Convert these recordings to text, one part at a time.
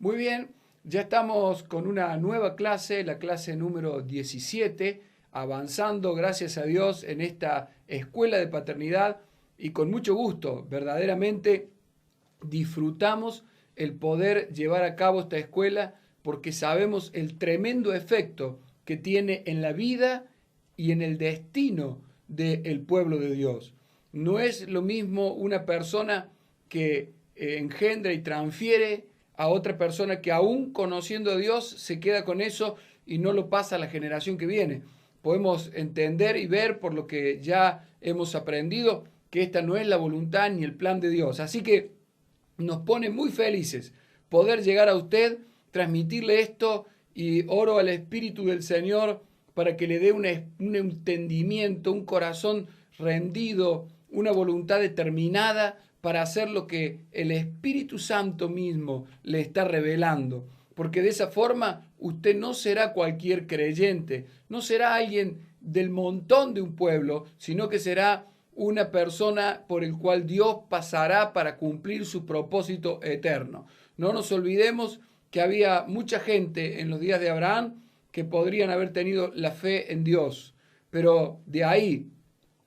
Muy bien, ya estamos con una nueva clase, la clase número 17, avanzando, gracias a Dios, en esta escuela de paternidad y con mucho gusto, verdaderamente disfrutamos el poder llevar a cabo esta escuela porque sabemos el tremendo efecto que tiene en la vida y en el destino del pueblo de Dios. No es lo mismo una persona que engendra y transfiere a otra persona que aún conociendo a Dios se queda con eso y no lo pasa a la generación que viene. Podemos entender y ver por lo que ya hemos aprendido que esta no es la voluntad ni el plan de Dios. Así que nos pone muy felices poder llegar a usted, transmitirle esto y oro al Espíritu del Señor para que le dé un entendimiento, un corazón rendido, una voluntad determinada para hacer lo que el Espíritu Santo mismo le está revelando. Porque de esa forma usted no será cualquier creyente, no será alguien del montón de un pueblo, sino que será una persona por el cual Dios pasará para cumplir su propósito eterno. No nos olvidemos que había mucha gente en los días de Abraham que podrían haber tenido la fe en Dios, pero de ahí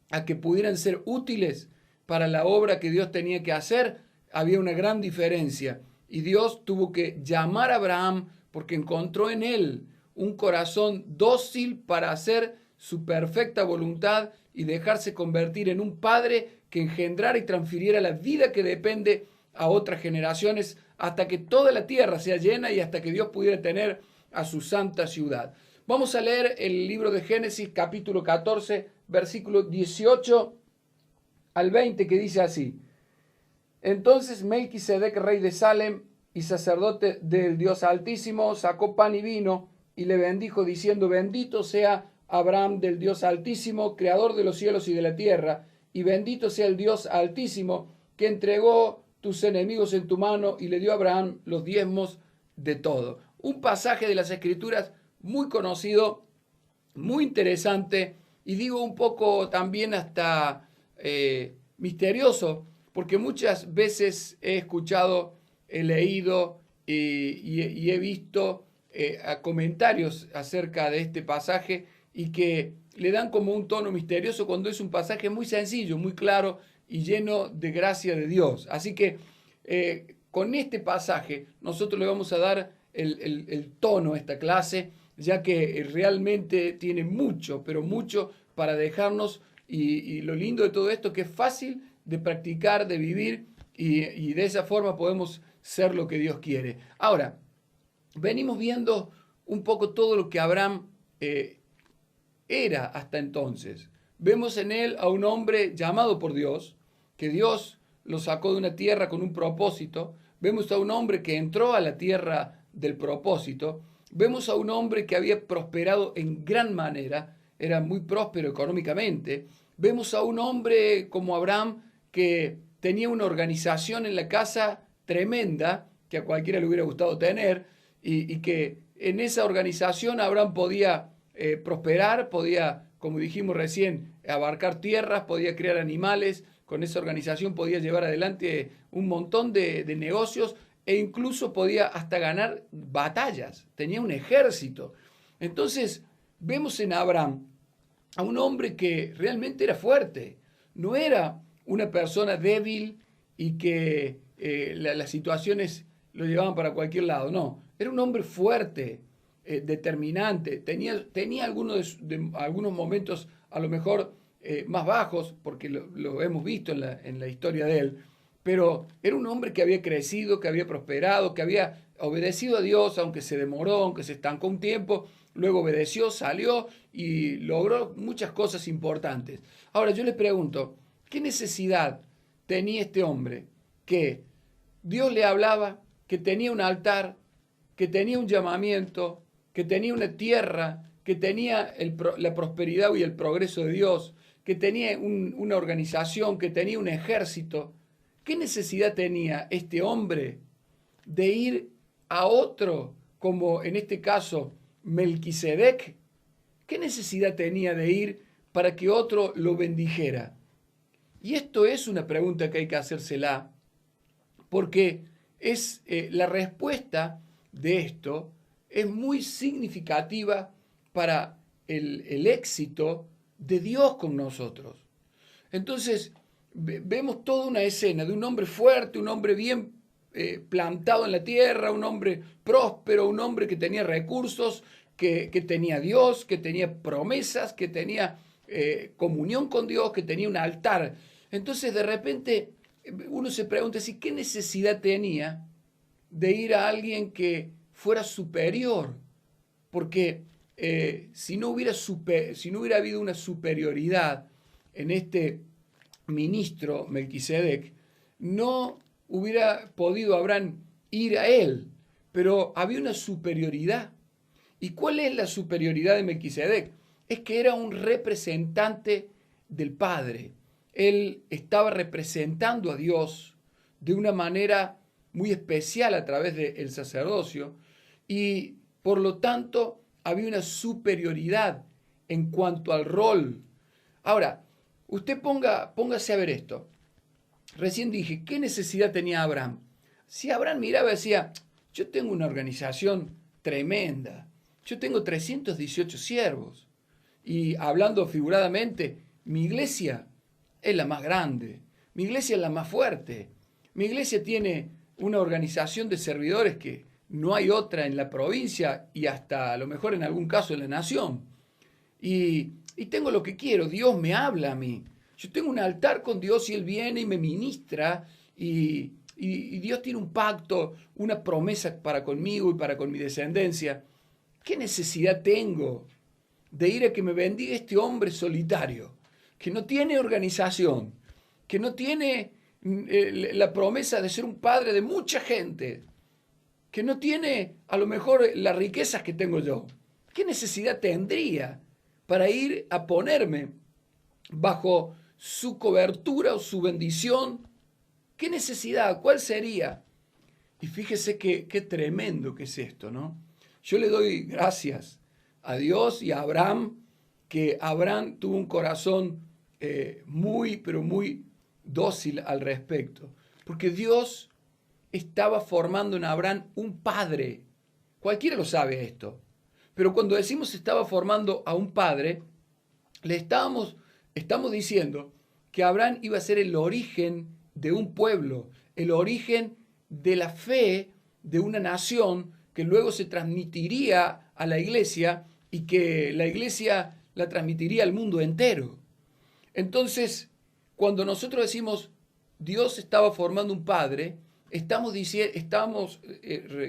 a que pudieran ser útiles para la obra que Dios tenía que hacer, había una gran diferencia. Y Dios tuvo que llamar a Abraham porque encontró en él un corazón dócil para hacer su perfecta voluntad y dejarse convertir en un padre que engendrara y transfiriera la vida que depende a otras generaciones hasta que toda la tierra sea llena y hasta que Dios pudiera tener a su santa ciudad. Vamos a leer el libro de Génesis, capítulo 14, versículos 18 al 20, que dice así: Entonces Melquisedec, rey de Salem y sacerdote del Dios Altísimo, sacó pan y vino y le bendijo diciendo: Bendito sea Abraham del Dios Altísimo, creador de los cielos y de la tierra, y bendito sea el Dios Altísimo que entregó tus enemigos en tu mano y le dio a Abraham los diezmos de todo. Un pasaje de las Escrituras muy conocido, muy interesante, y digo un poco también hasta misterioso, porque muchas veces he escuchado, he leído y he visto comentarios acerca de este pasaje y que le dan como un tono misterioso cuando es un pasaje muy sencillo, muy claro y lleno de gracia de Dios. Así que con este pasaje nosotros le vamos a dar el tono a esta clase, ya que realmente tiene mucho, pero mucho para dejarnos, y lo lindo de todo esto que es fácil de practicar, de vivir, y de esa forma podemos ser lo que Dios quiere. Ahora, venimos viendo un poco todo lo que Abraham era hasta entonces. Vemos en él a un hombre llamado por Dios, que Dios lo sacó de una tierra con un propósito. Vemos a un hombre que entró a la tierra del propósito. Vemos a un hombre que había prosperado en gran manera, era muy próspero económicamente. Vemos a un hombre como Abraham que tenía una organización en la casa tremenda, que a cualquiera le hubiera gustado tener, y que en esa organización Abraham podía prosperar, podía, como dijimos recién, abarcar tierras, podía crear animales, con esa organización podía llevar adelante un montón de negocios e incluso podía hasta ganar batallas, tenía un ejército. Entonces vemos en Abraham a un hombre que realmente era fuerte, no era una persona débil y que las situaciones lo llevaban para cualquier lado, no, era un hombre fuerte, determinante, tenía algunos momentos a lo mejor más bajos, porque lo hemos visto en la historia de él, pero era un hombre que había crecido, que había prosperado, que había obedecido a Dios, aunque se demoró, aunque se estancó un tiempo, luego obedeció, salió y logró muchas cosas importantes. Ahora yo les pregunto, ¿qué necesidad tenía este hombre que Dios le hablaba, que tenía un altar, que tenía un llamamiento, que tenía una tierra, que tenía la prosperidad y el progreso de Dios, que tenía una organización, que tenía un ejército? ¿Qué necesidad tenía este hombre de ir a otro, como en este caso Melquisedec? ¿Qué necesidad tenía de ir para que otro lo bendijera? Y esto es una pregunta que hay que hacérsela, porque es la respuesta de esto es muy significativa para el éxito de Dios con nosotros. Entonces, vemos toda una escena de un hombre fuerte, un hombre bien plantado en la tierra, un hombre próspero, un hombre que tenía recursos, que tenía Dios, que tenía promesas, que tenía comunión con Dios, que tenía un altar. Entonces, de repente, uno se pregunta si qué necesidad tenía de ir a alguien que fuera superior, porque si no hubiera habido una superioridad en este ministro Melquisedec, no hubiera podido Abraham ir a él, pero había una superioridad. ¿Y cuál es la superioridad de Melquisedec? Es que era un representante del Padre. Él estaba representando a Dios de una manera muy especial a través del sacerdocio y por lo tanto había una superioridad en cuanto al rol. Ahora, usted póngase a ver esto. Recién dije, ¿qué necesidad tenía Abraham? Si Abraham miraba y decía, yo tengo una organización tremenda, yo tengo 318 siervos, y hablando figuradamente, mi iglesia es la más grande, mi iglesia es la más fuerte, mi iglesia tiene una organización de servidores que no hay otra en la provincia y hasta a lo mejor en algún caso en la nación. Y tengo lo que quiero, Dios me habla a mí. Yo tengo un altar con Dios y Él viene y me ministra y Dios tiene un pacto, una promesa para conmigo y para con mi descendencia. ¿Qué necesidad tengo de ir a que me bendiga este hombre solitario, que no tiene organización, que no tiene la promesa de ser un padre de mucha gente, que no tiene a lo mejor las riquezas que tengo yo? ¿Qué necesidad tendría para ir a ponerme bajo su cobertura o su bendición? ¿Qué necesidad? ¿Cuál sería? Y fíjese qué tremendo que es esto, ¿no? Yo le doy gracias a Dios y a Abraham, que Abraham tuvo un corazón muy, pero muy dócil al respecto. Porque Dios estaba formando en Abraham un padre. Cualquiera lo sabe esto. Pero cuando decimos estaba formando a un padre, estamos diciendo que Abraham iba a ser el origen de un pueblo, el origen de la fe de una nación que luego se transmitiría a la iglesia y que la iglesia la transmitiría al mundo entero. Entonces, cuando nosotros decimos Dios estaba formando un padre, estamos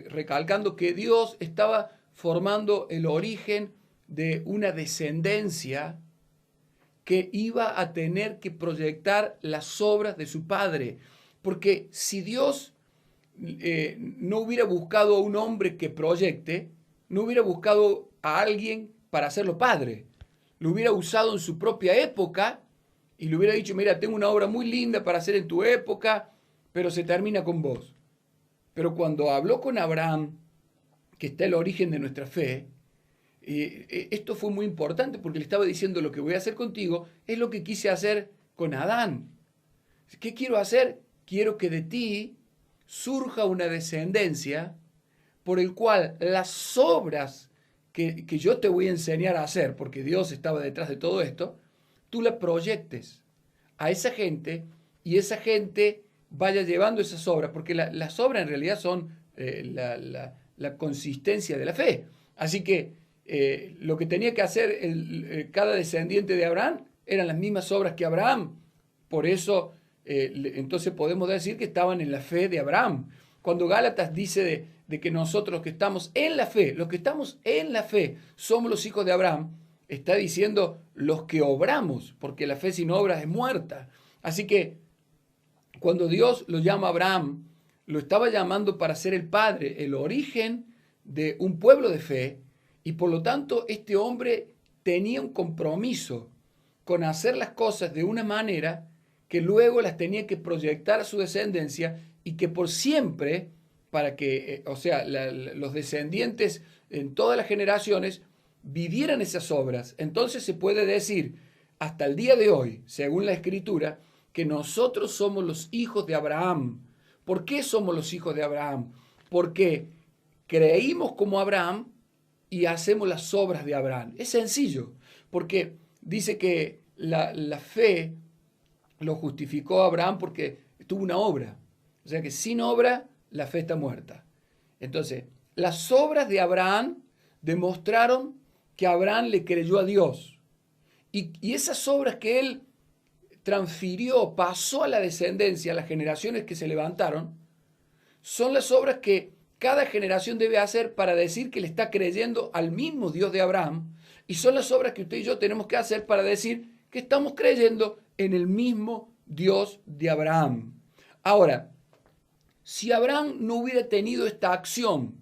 recalcando que Dios estaba formando el origen de una descendencia que iba a tener que proyectar las obras de su Padre. Porque si Dios no hubiera buscado a un hombre que proyecte, no hubiera buscado a alguien para hacerlo padre. Lo hubiera usado en su propia época y le hubiera dicho, mira, tengo una obra muy linda para hacer en tu época, pero se termina con vos. Pero cuando habló con Abraham, que está el origen de nuestra fe, esto fue muy importante porque le estaba diciendo, lo que voy a hacer contigo es lo que quise hacer con Adán. ¿Qué quiero hacer? Quiero que de ti surja una descendencia por el cual las obras que yo te voy a enseñar a hacer, porque Dios estaba detrás de todo esto, tú las proyectes a esa gente y esa gente vaya llevando esas obras, porque las obras en realidad son la consistencia de la fe. Así que lo que tenía que hacer cada descendiente de Abraham eran las mismas obras que Abraham. Por eso, entonces podemos decir que estaban en la fe de Abraham. Cuando Gálatas dice de que nosotros que estamos en la fe, los que estamos en la fe, somos los hijos de Abraham, está diciendo los que obramos, porque la fe sin obras es muerta. Así que cuando Dios lo llama a Abraham, lo estaba llamando para ser el padre, el origen de un pueblo de fe, y por lo tanto este hombre tenía un compromiso con hacer las cosas de una manera que luego las tenía que proyectar a su descendencia y que por siempre, para que, los descendientes en todas las generaciones vivieran esas obras. Entonces se puede decir, hasta el día de hoy, según la Escritura, que nosotros somos los hijos de Abraham. ¿Por qué somos los hijos de Abraham? Porque creímos como Abraham y hacemos las obras de Abraham. Es sencillo, porque dice que la fe lo justificó a Abraham porque tuvo una obra. O sea que sin obra la fe está muerta. Entonces, las obras de Abraham demostraron que Abraham le creyó a Dios. Y esas obras que él transfirió, pasó a la descendencia, a las generaciones que se levantaron, son las obras que cada generación debe hacer para decir que le está creyendo al mismo Dios de Abraham. Y son las obras que usted y yo tenemos que hacer para decir que estamos creyendo en el mismo Dios de Abraham. Ahora, si Abraham no hubiera tenido esta acción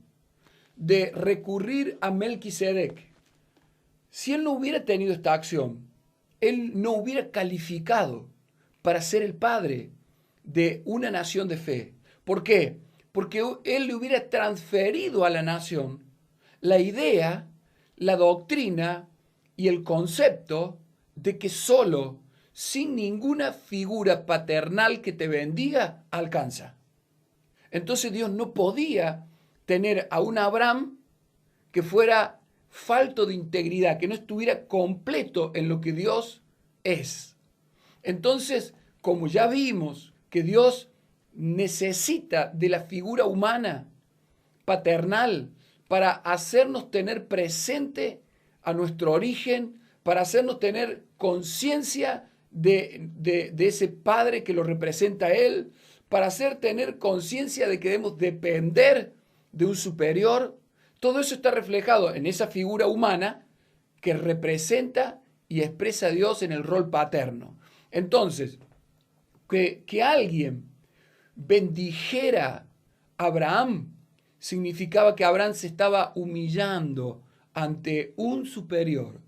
de recurrir a Melquisedec, si él no hubiera tenido esta acción, él no hubiera calificado para ser el padre de una nación de fe. ¿Por qué? Porque él le hubiera transferido a la nación la idea, la doctrina y el concepto de que solo sin ninguna figura paternal que te bendiga alcanza. Entonces Dios no podía tener a un Abraham que fuera falto de integridad, que no estuviera completo en lo que Dios es. Entonces, como ya vimos que Dios necesita de la figura humana paternal para hacernos tener presente a nuestro origen, para hacernos tener conciencia de ese Padre que lo representa a Él, para hacer tener conciencia de que debemos depender de un superior. Todo eso está reflejado en esa figura humana que representa y expresa a Dios en el rol paterno. Entonces, que alguien bendijera a Abraham significaba que Abraham se estaba humillando ante un superior,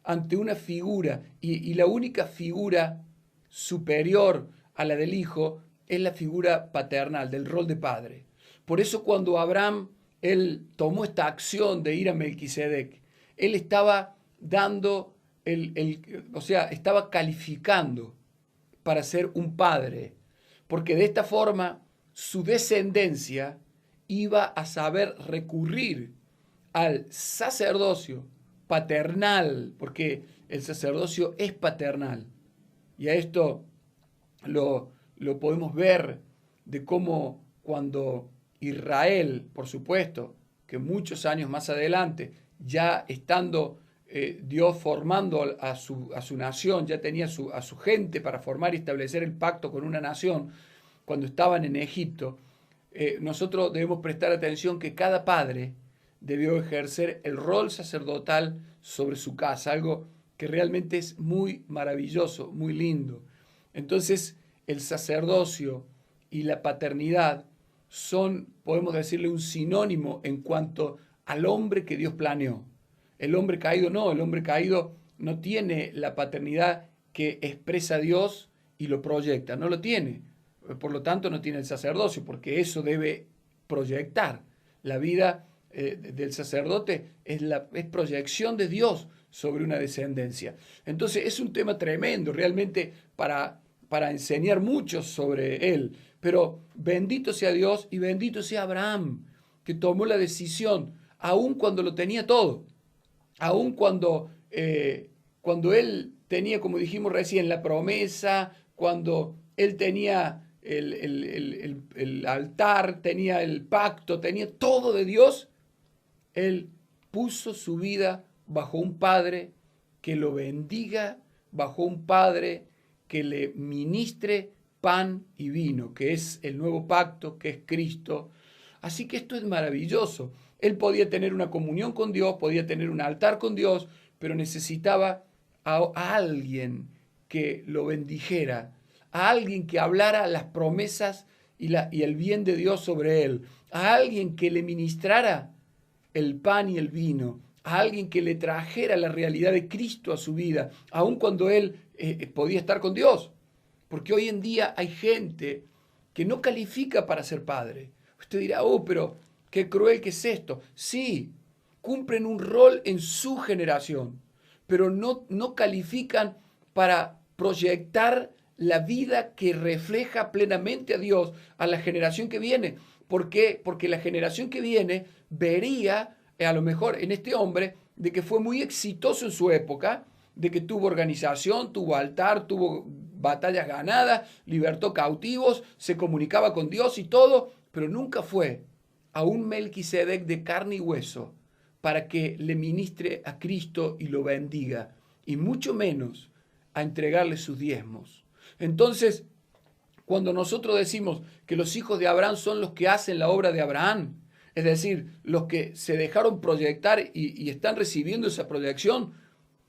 ante una figura, y la única figura superior a la del hijo es la figura paternal, del rol de padre. Por eso cuando Abraham, él tomó esta acción de ir a Melquisedec, él estaba dando, o sea, estaba calificando para ser un padre, porque de esta forma su descendencia iba a saber recurrir al sacerdocio paternal, porque el sacerdocio es paternal. Y a esto lo podemos ver de cómo cuando Israel, por supuesto, que muchos años más adelante, ya estando Dios formando a su nación, ya tenía a su gente para formar y establecer el pacto con una nación, cuando estaban en Egipto, nosotros debemos prestar atención que cada padre debió ejercer el rol sacerdotal sobre su casa, algo que realmente es muy maravilloso, muy lindo. Entonces, el sacerdocio y la paternidad son, podemos decirle, un sinónimo en cuanto al hombre que Dios planeó. El hombre caído no tiene la paternidad que expresa Dios y lo proyecta, no lo tiene. Por lo tanto, no tiene el sacerdocio, porque eso debe proyectar. La vida del sacerdote es proyección de Dios sobre una descendencia. Entonces, es un tema tremendo, realmente, para enseñar mucho sobre él. Pero bendito sea Dios y bendito sea Abraham, que tomó la decisión, aun cuando lo tenía todo, aun cuando él tenía, como dijimos recién, la promesa, cuando él tenía el altar, tenía el pacto, tenía todo de Dios, él puso su vida bajo un padre que lo bendiga, bajo un padre que le ministre pan y vino, que es el nuevo pacto, que es Cristo. Así que esto es maravilloso. Él podía tener una comunión con Dios, podía tener un altar con Dios, pero necesitaba a alguien que lo bendijera, a alguien que hablara las promesas y el bien de Dios sobre él, a alguien que le ministrara el pan y el vino, a alguien que le trajera la realidad de Cristo a su vida, aun cuando él podía estar con Dios. Porque hoy en día hay gente que no califica para ser padre. Usted dirá, pero qué cruel que es esto. Sí, cumplen un rol en su generación, pero no califican para proyectar la vida que refleja plenamente a Dios a la generación que viene. ¿Por qué? Porque la generación que viene vería a lo mejor en este hombre de que fue muy exitoso en su época, de que tuvo organización, tuvo altar, tuvo batallas ganadas, libertó cautivos, se comunicaba con Dios y todo, pero nunca fue a un Melquisedec de carne y hueso para que le ministre a Cristo y lo bendiga, y mucho menos a entregarle sus diezmos. Entonces, cuando nosotros decimos que los hijos de Abraham son los que hacen la obra de Abraham, es decir, los que se dejaron proyectar y están recibiendo esa proyección,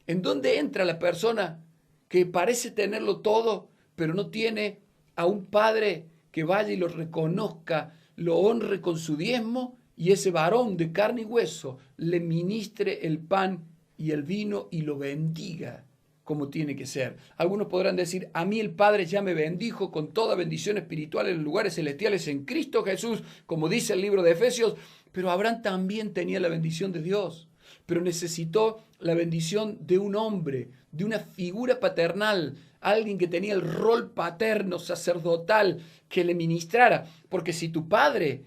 ¿en dónde entra la persona que parece tenerlo todo, pero no tiene a un padre que vaya y lo reconozca, lo honre con su diezmo, y ese varón de carne y hueso le ministre el pan y el vino y lo bendiga como tiene que ser? Algunos podrán decir, a mí el Padre ya me bendijo con toda bendición espiritual en los lugares celestiales en Cristo Jesús, como dice el libro de Efesios, pero Abraham también tenía la bendición de Dios, pero necesitó la bendición de un hombre, de una figura paternal, alguien que tenía el rol paterno, sacerdotal, que le ministrara, porque si tu padre,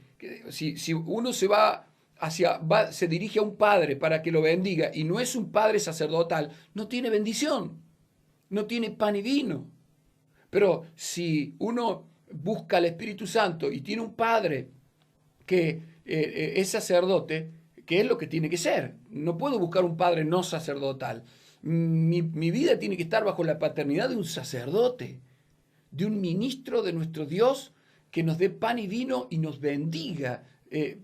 si uno se dirige a un padre para que lo bendiga y no es un padre sacerdotal, no tiene bendición, no tiene pan y vino. Pero si uno busca al Espíritu Santo y tiene un padre que es sacerdote, ¿qué es lo que tiene que ser? No puedo buscar un padre no sacerdotal. Mi vida tiene que estar bajo la paternidad de un sacerdote, de un ministro de nuestro Dios que nos dé pan y vino y nos bendiga,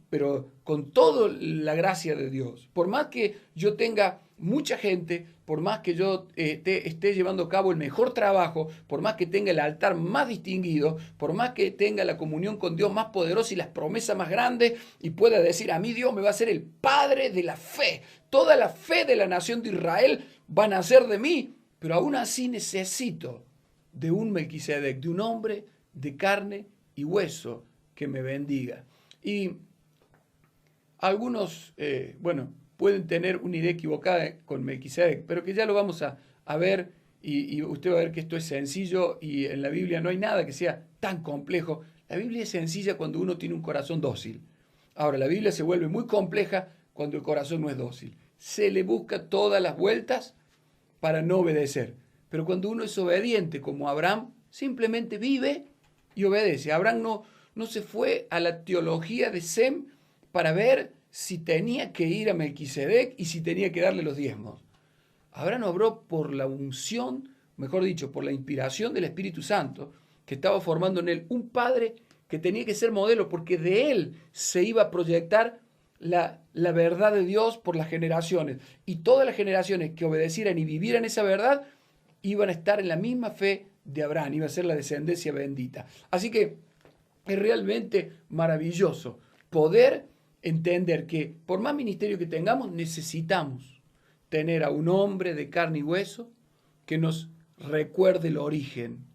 pero con toda la gracia de Dios. Por más que yo tenga mucha gente, por más que yo esté llevando a cabo el mejor trabajo, por más que tenga el altar más distinguido, por más que tenga la comunión con Dios más poderosa y las promesas más grandes, y pueda decir, a mí Dios me va a ser el Padre de la fe, toda la fe de la nación de Israel va a nacer de mí, pero aún así necesito de un Melquisedec, de un hombre de carne y hueso que me bendiga. Y algunos, pueden tener una idea equivocada con Melquisedec, pero que ya lo vamos a ver y usted va a ver que esto es sencillo y en la Biblia no hay nada que sea tan complejo. La Biblia es sencilla cuando uno tiene un corazón dócil. Ahora, la Biblia se vuelve muy compleja cuando el corazón no es dócil. Se le busca todas las vueltas para no obedecer. Pero cuando uno es obediente, como Abraham, simplemente vive y obedece. Abraham no se fue a la teología de Sem para ver si tenía que ir a Melquisedec y si tenía que darle los diezmos. Abraham obró por la unción, mejor dicho, por la inspiración del Espíritu Santo, que estaba formando en él un padre que tenía que ser modelo, porque de él se iba a proyectar la verdad de Dios por las generaciones. Y todas las generaciones que obedecieran y vivieran esa verdad iban a estar en la misma fe de Abraham, iba a ser la descendencia bendita. Así que es realmente maravilloso poder entender que por más ministerio que tengamos, necesitamos tener a un hombre de carne y hueso que nos recuerde el origen,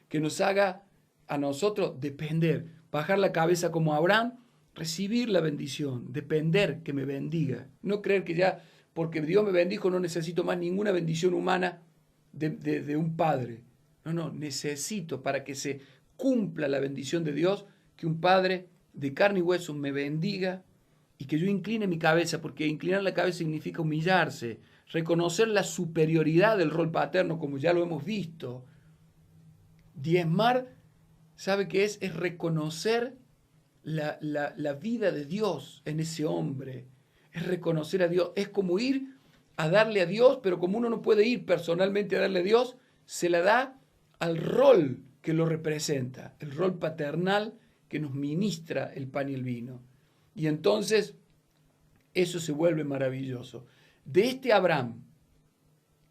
que nos haga a nosotros depender, bajar la cabeza como Abraham, recibir la bendición, depender que me bendiga, no creer que ya porque Dios me bendijo no necesito más ninguna bendición humana de un padre. No, necesito para que se cumpla la bendición de Dios que un padre de carne y hueso me bendiga y que yo incline mi cabeza, porque inclinar la cabeza significa humillarse, reconocer la superioridad del rol paterno, como ya lo hemos visto. Diezmar, ¿sabe qué es? Es reconocer la vida de Dios en ese hombre, es reconocer a Dios, es como ir a darle a Dios, pero como uno no puede ir personalmente a darle a Dios, se la da al rol que lo representa, el rol paternal que nos ministra el pan y el vino. Y entonces eso se vuelve maravilloso. De este Abraham,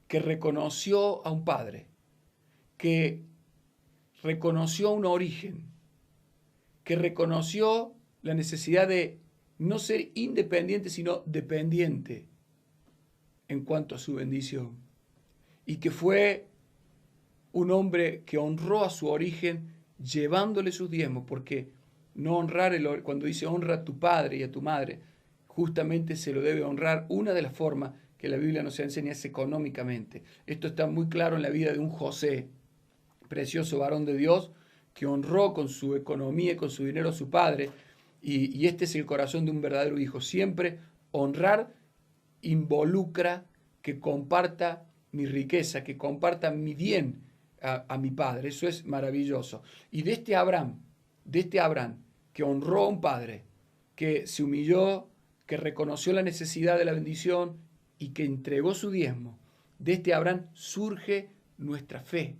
que reconoció a un padre, que reconoció un origen, que reconoció la necesidad de no ser independiente, sino dependiente en cuanto a su bendición, y que fue un hombre que honró a su origen llevándole sus diezmos, porque no honrar, cuando dice honra a tu padre y a tu madre, justamente se lo debe honrar. Una de las formas que la Biblia nos enseña es económicamente. Esto está muy claro en la vida de un José, precioso varón de Dios, que honró con su economía y con su dinero a su padre, Y este es el corazón de un verdadero hijo. Siempre honrar involucra que comparta mi riqueza, que comparta mi bien a mi padre. Eso es maravilloso. Y de este Abraham, que honró a un padre, que se humilló, que reconoció la necesidad de la bendición y que entregó su diezmo, de este Abraham surge nuestra fe.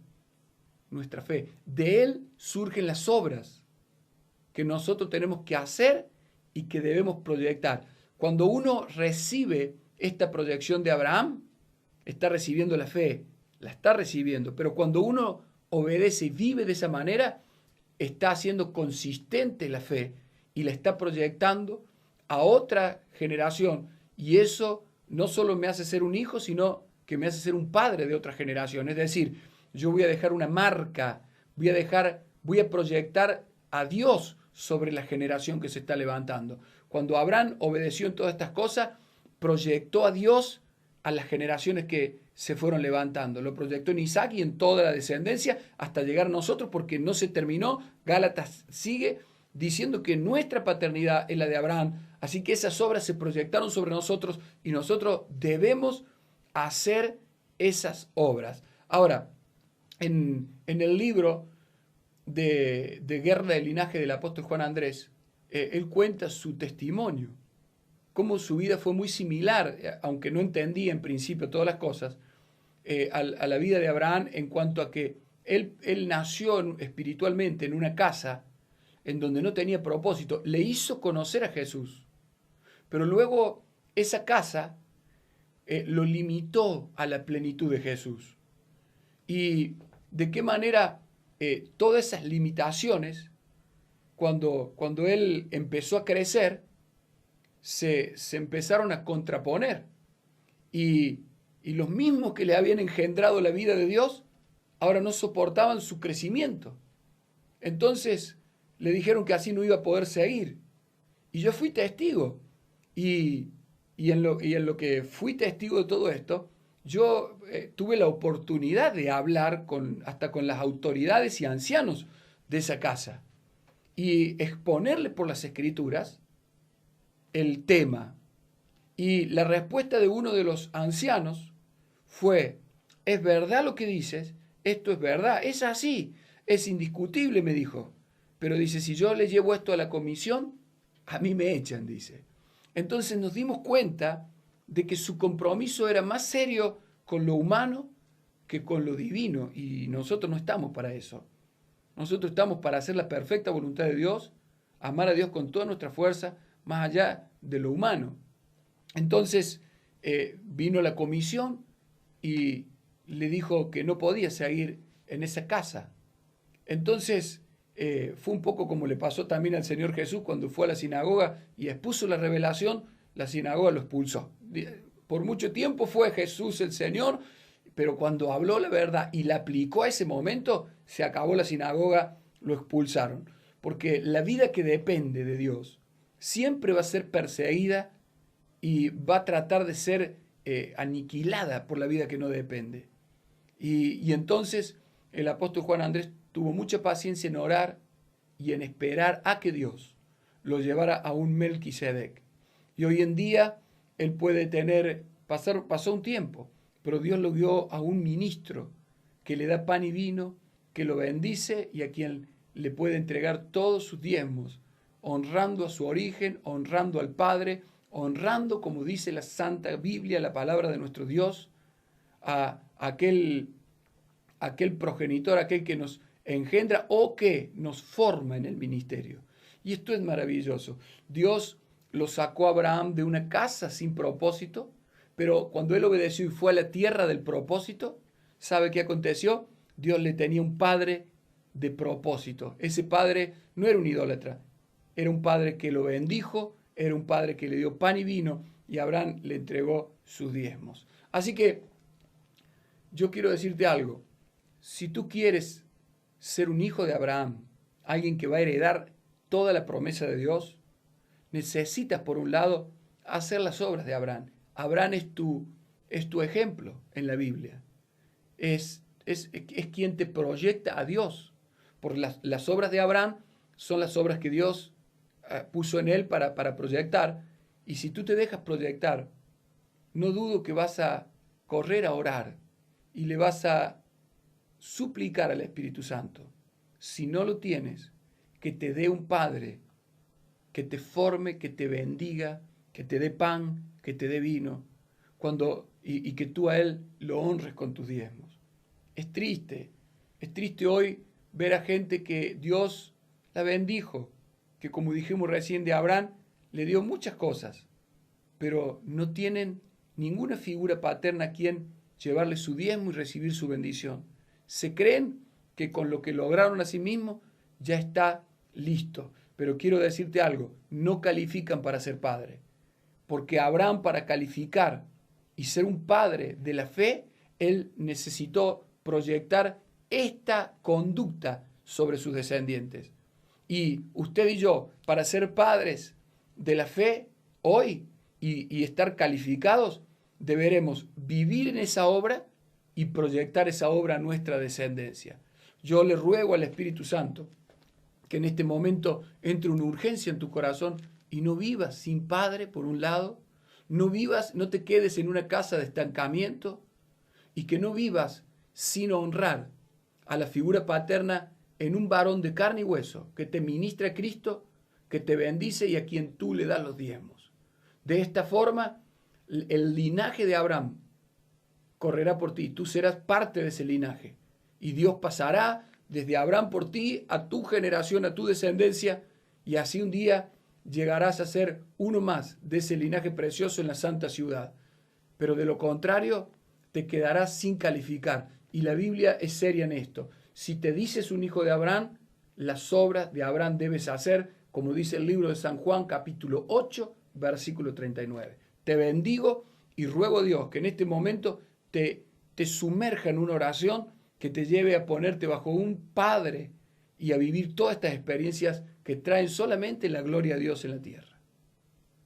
Nuestra fe. De él surgen las obras que nosotros tenemos que hacer y que debemos proyectar. Cuando uno recibe esta proyección de Abraham, está recibiendo la fe, la está recibiendo, pero cuando uno obedece y vive de esa manera, está haciendo consistente la fe y la está proyectando a otra generación, y eso no solo me hace ser un hijo, sino que me hace ser un padre de otra generación. Es decir, yo voy a dejar una marca, voy a proyectar a Dios sobre la generación que se está levantando. Cuando Abraham obedeció en todas estas cosas, proyectó a Dios a las generaciones que se fueron levantando. Lo proyectó en Isaac y en toda la descendencia hasta llegar a nosotros, porque no se terminó. Gálatas sigue diciendo que nuestra paternidad es la de Abraham. Así que esas obras se proyectaron sobre nosotros y nosotros debemos hacer esas obras. Ahora, en el libro de Guerra del Linaje del apóstol Juan Andrés, él cuenta su testimonio, cómo su vida fue muy similar, aunque no entendía en principio todas las cosas, a la vida de Abraham, en cuanto a que él nació espiritualmente en una casa en donde no tenía propósito. Le hizo conocer a Jesús, pero luego esa casa lo limitó a la plenitud de Jesús. Y de qué manera todas esas limitaciones, cuando él empezó a crecer, se empezaron a contraponer. Y los mismos que le habían engendrado la vida de Dios, ahora no soportaban su crecimiento. Entonces le dijeron que así no iba a poder seguir. Y yo fui testigo. Y en lo que fui testigo de todo esto, yo tuve la oportunidad de hablar hasta con las autoridades y ancianos de esa casa y exponerles por las escrituras el tema. Y la respuesta de uno de los ancianos fue: es verdad lo que dices, esto es verdad, es así, es indiscutible, me dijo. Pero dice, si yo le llevo esto a la comisión, a mí me echan, dice. Entonces nos dimos cuenta de que su compromiso era más serio con lo humano que con lo divino, y nosotros no estamos para eso. Nosotros estamos para hacer la perfecta voluntad de Dios, amar a Dios con toda nuestra fuerza, más allá de lo humano. Entonces vino la comisión y le dijo que no podía seguir en esa casa. Entonces fue un poco como le pasó también al Señor Jesús cuando fue a la sinagoga y expuso la revelación. La sinagoga lo expulsó. Por mucho tiempo fue Jesús el Señor, pero cuando habló la verdad y la aplicó a ese momento, se acabó la sinagoga, lo expulsaron. Porque la vida que depende de Dios siempre va a ser perseguida y va a tratar de ser aniquilada por la vida que no depende. Y entonces el apóstol Juan Andrés tuvo mucha paciencia en orar y en esperar a que Dios lo llevara a un Melquisedec. Y hoy en día él puede pasó un tiempo, pero Dios lo dio a un ministro que le da pan y vino, que lo bendice y a quien le puede entregar todos sus diezmos, honrando a su origen, honrando al Padre, honrando, como dice la Santa Biblia, la palabra de nuestro Dios, a aquel progenitor, aquel que nos engendra o que nos forma en el ministerio. Y esto es maravilloso. Dios lo sacó a Abraham de una casa sin propósito, pero cuando él obedeció y fue a la tierra del propósito, ¿sabe qué aconteció? Dios le tenía un padre de propósito. Ese padre no era un idólatra, era un padre que lo bendijo, era un padre que le dio pan y vino, y Abraham le entregó sus diezmos. Así que yo quiero decirte algo. Si tú quieres ser un hijo de Abraham, alguien que va a heredar toda la promesa de Dios, necesitas, por un lado, hacer las obras de Abraham. Abraham es tu ejemplo en la Biblia. Es quien te proyecta a Dios. Por las obras de Abraham son las obras que Dios puso en él para proyectar. Y si tú te dejas proyectar, no dudo que vas a correr a orar y le vas a suplicar al Espíritu Santo, si no lo tienes, que te dé un Padre, que te forme, que te bendiga, que te dé pan, que te dé vino, y que tú a Él lo honres con tus diezmos. Es triste hoy ver a gente que Dios la bendijo, que como dijimos recién de Abraham, le dio muchas cosas, pero no tienen ninguna figura paterna a quien llevarle su diezmo y recibir su bendición. Se creen que con lo que lograron a sí mismos ya está listo. Pero quiero decirte algo, no califican para ser padre. Porque Abraham, para calificar y ser un padre de la fe, él necesitó proyectar esta conducta sobre sus descendientes. Y usted y yo, para ser padres de la fe hoy y estar calificados, deberemos vivir en esa obra y proyectar esa obra a nuestra descendencia. Yo le ruego al Espíritu Santo que en este momento entre una urgencia en tu corazón y no vivas sin Padre, por un lado, no te quedes en una casa de estancamiento y que no vivas sin honrar a la figura paterna en un varón de carne y hueso que te ministra a Cristo, que te bendice y a quien tú le das los diezmos. De esta forma, el linaje de Abraham correrá por ti, tú serás parte de ese linaje y Dios pasará desde Abraham por ti a tu generación, a tu descendencia, y así un día llegarás a ser uno más de ese linaje precioso en la santa ciudad. Pero de lo contrario, te quedarás sin calificar. Y la Biblia es seria en esto. Si te dices un hijo de Abraham, las obras de Abraham debes hacer, como dice el libro de San Juan, capítulo 8, versículo 39. Te bendigo y ruego a Dios que en este momento te sumerja en una oración que te lleve a ponerte bajo un Padre y a vivir todas estas experiencias que traen solamente la gloria a Dios en la tierra.